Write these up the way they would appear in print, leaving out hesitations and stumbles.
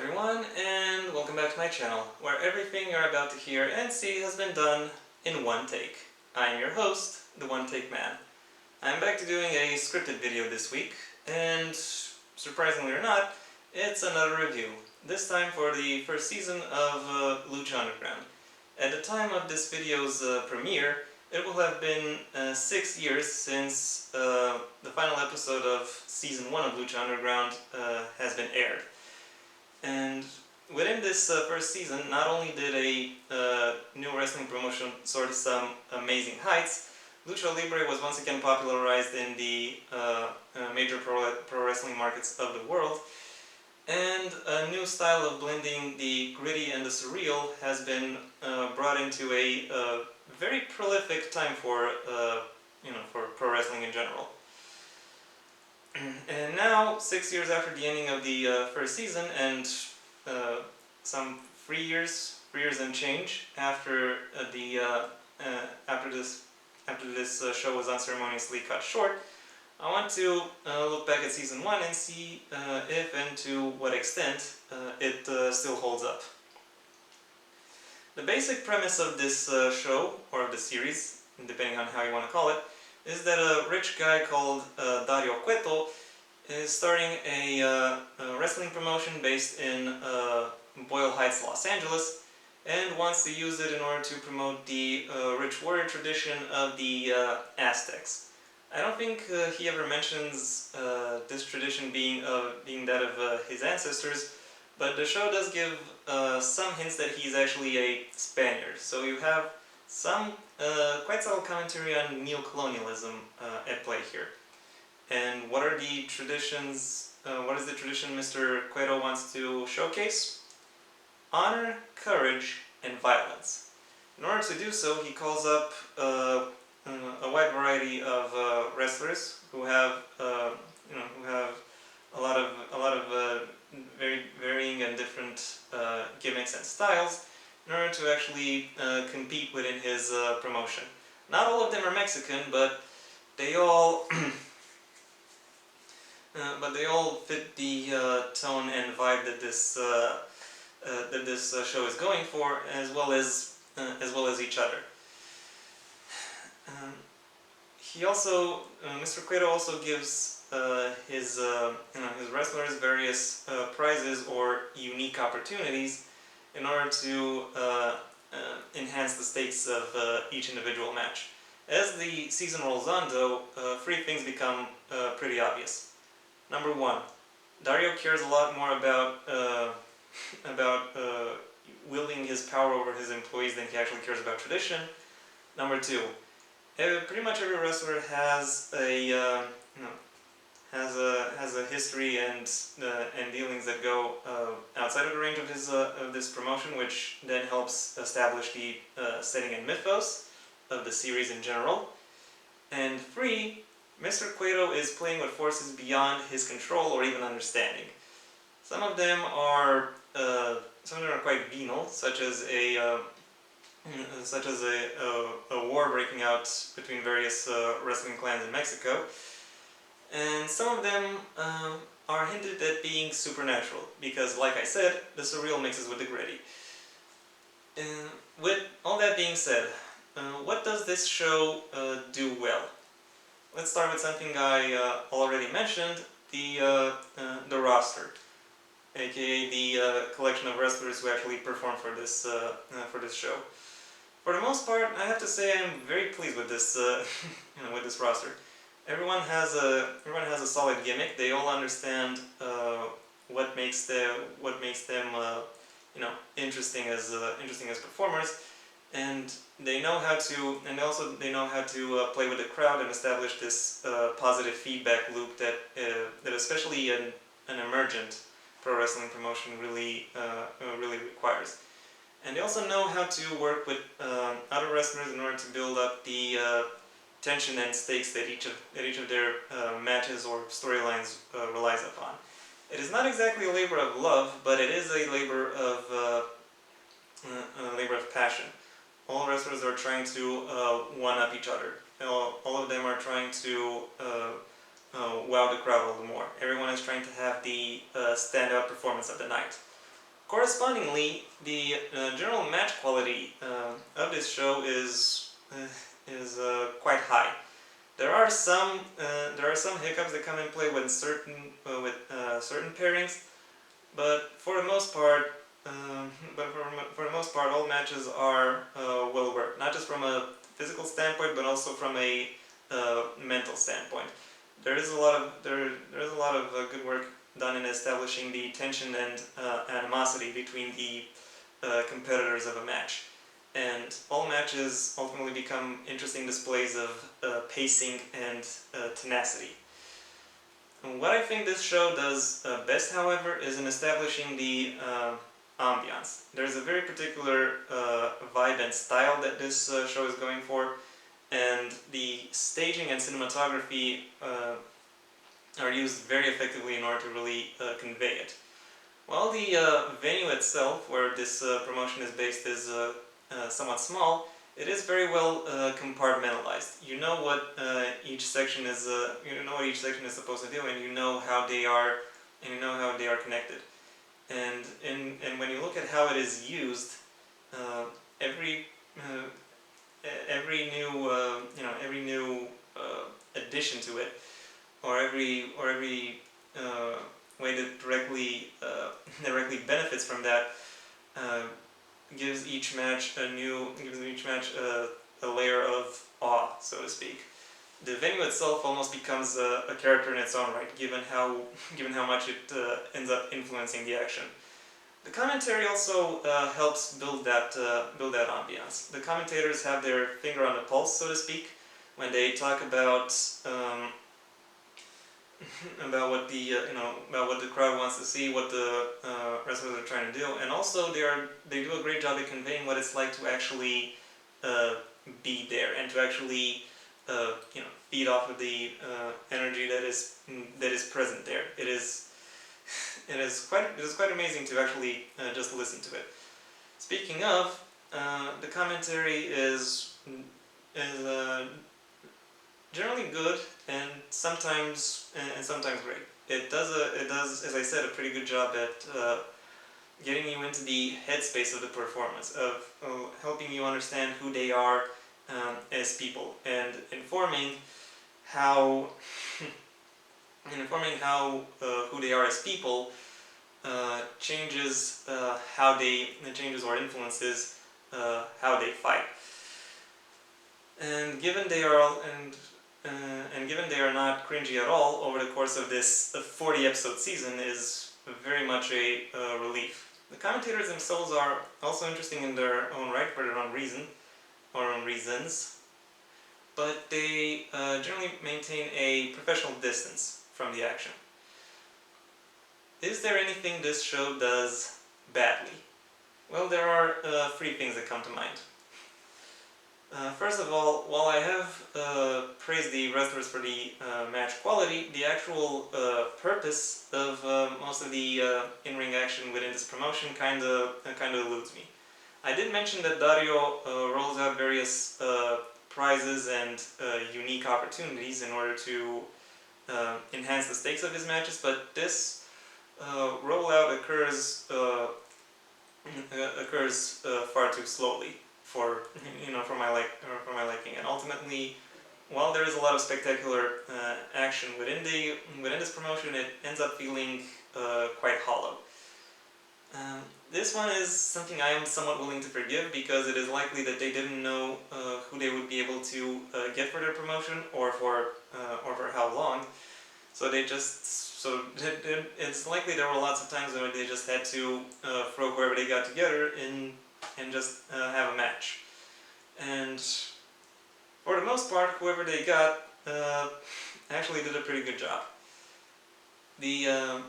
everyone, and welcome back to my channel, where everything you're about to hear and see has been done in one take. I'm your host, the One Take Man. I'm back to doing a scripted video this week, and surprisingly or not, it's another review. This time for the first season of Lucha Underground. At the time of this video's premiere, it will have been 6 years since the final episode of Season 1 of Lucha Underground has been aired. And within this first season, not only did a new wrestling promotion soar to some amazing heights, Lucha Libre was once again popularized in the major pro wrestling markets of the world, and a new style of blending the gritty and the surreal has been brought into a very prolific time for pro wrestling in general. And now, 6 years after the ending of the first season, and some 3 years and change after this show was unceremoniously cut short, I want to look back at season 1 and see if and to what extent it still holds up. The basic premise of this show, or of the series, depending on how you want to call it, is that a rich guy called Dario Cueto is starting a wrestling promotion based in Boyle Heights, Los Angeles, and wants to use it in order to promote the rich warrior tradition of the Aztecs. I don't think he ever mentions this tradition being that of his ancestors, but the show does give some hints that he's actually a Spaniard. So you have some quite subtle commentary on neo-colonialism at play here. And what are the traditions, what is the tradition Mr. Cueto wants to showcase? Honor, courage, and violence. In order to do so, he calls up a wide variety of wrestlers who have a lot of very varying and different gimmicks and styles, in order to actually compete within his promotion. Not all of them are Mexican, but they all fit the tone and vibe that this show is going for, as well as each other. Mr. Cueto also gives his wrestlers various prizes or unique opportunities in order to enhance the stakes of each individual match. As the season rolls on, though, 3 things become pretty obvious. Number 1, Dario cares a lot more about wielding his power over his employees than he actually cares about tradition. Number 2, pretty much every wrestler has a history and dealings that go outside of the range of this promotion, which then helps establish the setting and mythos of the series in general. And 3, Mr. Cueto is playing with forces beyond his control or even understanding. Some of them are quite venal, such as a war breaking out between various wrestling clans in Mexico. And some of them are hinted at being supernatural, because, like I said, the surreal mixes with the gritty. With all that being said, what does this show do well? Let's start with something I already mentioned, the roster, aka the collection of wrestlers who actually perform for this show. For the most part, I have to say I'm very pleased with this with this roster. Everyone has a solid gimmick. They all understand what makes them interesting as performers, and they know how to play with the crowd and establish this positive feedback loop that especially an emergent pro wrestling promotion really requires. And they also know how to work with other wrestlers in order to build up the tension and stakes that each of their matches or storylines relies upon. It is not exactly a labor of love, but it is a labor of passion. All wrestlers are trying to one-up each other. All of them are trying to wow the crowd a little more. Everyone is trying to have the standout performance of the night. Correspondingly, the general match quality of this show is quite high. There are some hiccups that come in play when certain pairings, but for the most part, for the most part, all matches are well worked. Not just from a physical standpoint, but also from a mental standpoint. There is a lot of good work done in establishing the tension and animosity between the competitors of a match. And all matches ultimately become interesting displays of pacing and tenacity. And what I think this show does best, however, is in establishing the ambiance. There's a very particular vibe and style that this show is going for, and the staging and cinematography are used very effectively in order to really convey it. While the venue itself, where this promotion is based, is somewhat small, it is very well compartmentalized. You know what each section is. You know what each section is supposed to do, and you know how they are, connected. And when you look at how it is used, every every new addition to it, or every way that directly benefits from that, gives each match a layer of awe, so to speak. The venue itself almost becomes a character in its own right, given how much it ends up influencing the action. The commentary also helps build that ambiance. The commentators have their finger on the pulse, so to speak, when they talk about about what the crowd wants to see, what the wrestlers are trying to do, and also they do a great job at conveying what it's like to actually be there and to actually feed off of the energy that is present there. It is quite amazing to actually just listen to it. Speaking of, the commentary is generally good and sometimes great. It does, as I said, a pretty good job at getting you into the headspace of the performance, of helping you understand who they are as people, and informing how who they are as people changes or influences how they fight. And given they are not cringy at all over the course of this 40 episode season, is very much a relief. The commentators themselves are also interesting in their own right, for their own reason, or own reasons, but they generally maintain a professional distance from the action. Is there anything this show does badly? Well, there are three things that come to mind. First of all, while I have praised the wrestlers for the match quality, the actual purpose of most of the in-ring action within this promotion kind of eludes me. I did mention that Dario rolls out various prizes and unique opportunities in order to enhance the stakes of his matches, but this rollout occurs far too slowly for my liking, and ultimately, while there is a lot of spectacular action within this promotion, it ends up feeling quite hollow. This one is something I am somewhat willing to forgive, because it is likely that they didn't know who they would be able to get for their promotion, or for how long. So it's likely there were lots of times where they just had to throw whoever they got together in and just have a match. And for the most part, whoever they got actually did a pretty good job. The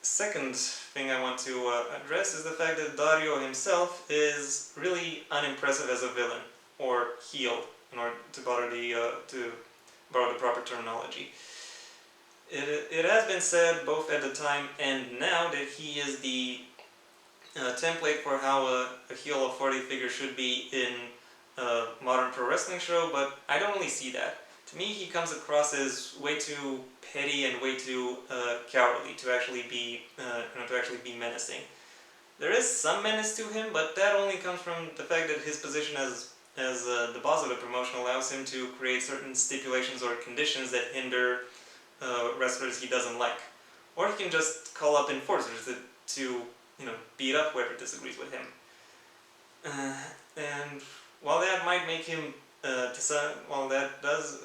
second thing I want to address is the fact that Dario himself is really unimpressive as a villain, or heel, in order to borrow the proper terminology. It has been said both at the time and now that he is the template for how a heel authority figure should be in a modern pro wrestling show, but I don't really see that. To me, he comes across as way too petty and way too cowardly to actually be menacing. There is some menace to him, but that only comes from the fact that his position as the boss of the promotion allows him to create certain stipulations or conditions that hinder wrestlers he doesn't like. Or he can just call up enforcers to beat up whoever disagrees with him. And while that might make him, while that does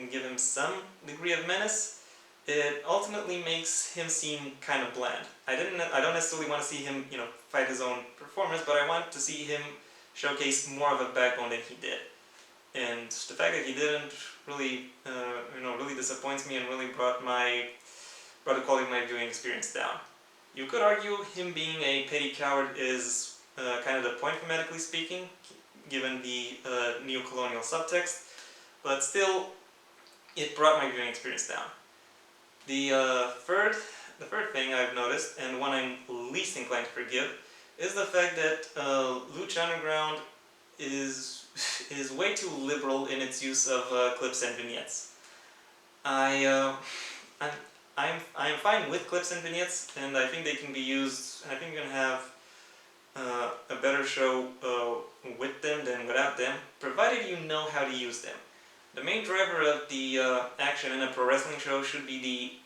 give him some degree of menace, it ultimately makes him seem kind of bland. I don't necessarily want to see him, fight his own performers, but I want to see him showcase more of a backbone than he did. And the fact that he didn't really, really disappoints me and really brought the quality of my viewing experience down. You could argue him being a petty coward is kind of the point thematically speaking, given the neo-colonial subtext, but still, it brought my viewing experience down. The third thing I've noticed, and one I'm least inclined to forgive, is the fact that Lucha Underground is way too liberal in its use of clips and vignettes. I'm fine with clips and vignettes, and I think they can be used, and I think you can have a better show with them than without them, provided you know how to use them. The main driver of the action in a pro wrestling show should be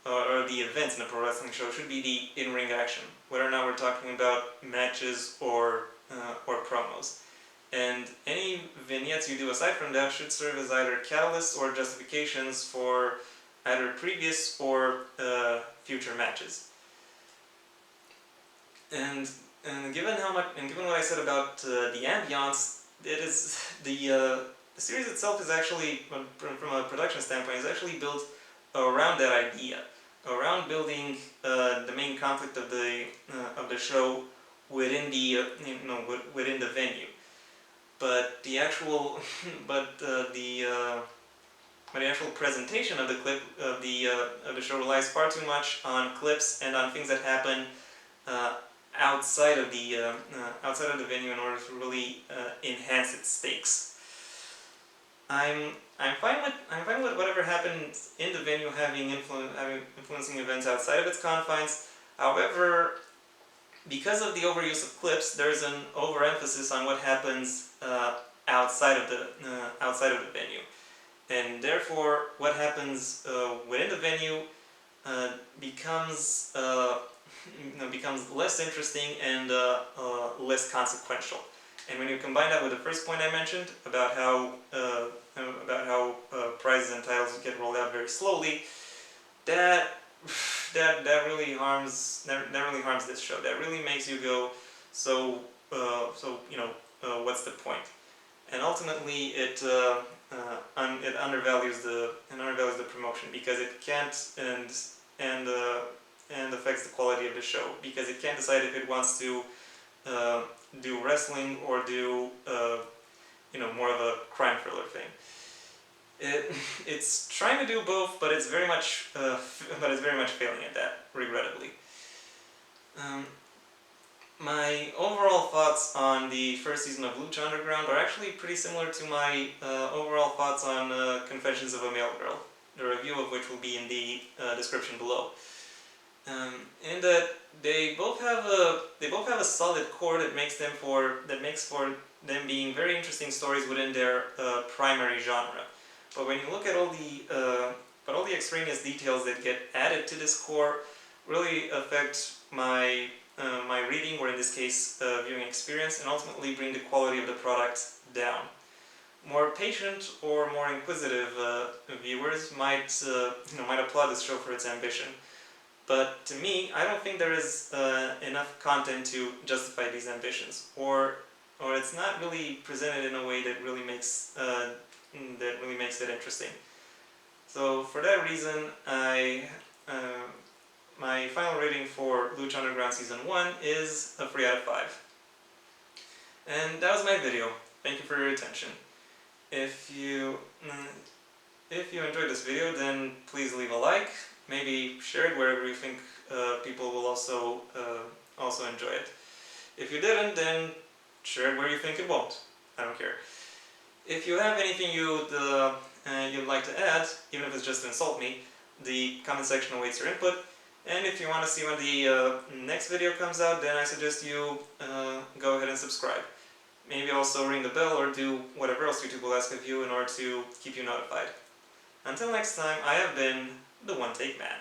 or the events in a pro wrestling show should be the in-ring action, whether or not we're talking about matches or promos. And any vignettes you do aside from that should serve as either catalysts or justifications for either previous or future matches. And given what I said about the ambiance, it is the series itself is actually, from a production standpoint, is actually built around that idea, around building the main conflict of the show within the within the venue. But the actual the actual presentation of the clip of the show relies far too much on clips and on things that happen outside of the venue in order to really enhance its stakes. I'm fine with whatever happens in the venue having influencing events outside of its confines. However, because of the overuse of clips, there's an overemphasis on what happens outside of the venue, and therefore what happens within the venue becomes less interesting and less consequential. And when you combine that with the first point I mentioned about how prizes and titles get rolled out very slowly, that really harms this show. That really makes you go, what's the point? And ultimately, it undervalues the promotion because it can't and affects the quality of the show because it can't decide if it wants to do wrestling or do more of a crime thriller thing. It's trying to do both, but it's very much failing at that, regrettably. My overall thoughts on the first season of Lucha Underground are actually pretty similar to my overall thoughts on Confessions of a Male Girl, the review of which will be in the description below. In that they both have a solid core that makes for them being very interesting stories within their primary genre. But when you look at all the extraneous details that get added to this core, really affect my reading, or in this case, viewing experience, and ultimately bring the quality of the product down. More patient or more inquisitive viewers might applaud this show for its ambition. But to me, I don't think there is enough content to justify these ambitions, or it's not really presented in a way that really makes it interesting. So for that reason, my final rating for Lucha Underground Season 1 is a 3 out of 5. And that was my video. Thank you for your attention. If you enjoyed this video, then please leave a like. Maybe share it wherever you think people will also enjoy it. If you didn't, then share it where you think it won't. I don't care. If you have anything you'd like to add, even if it's just to insult me, the comment section awaits your input. And if you want to see when the next video comes out, then I suggest you go ahead and subscribe. Maybe also ring the bell or do whatever else YouTube will ask of you in order to keep you notified. Until next time, I have been the One Take Man.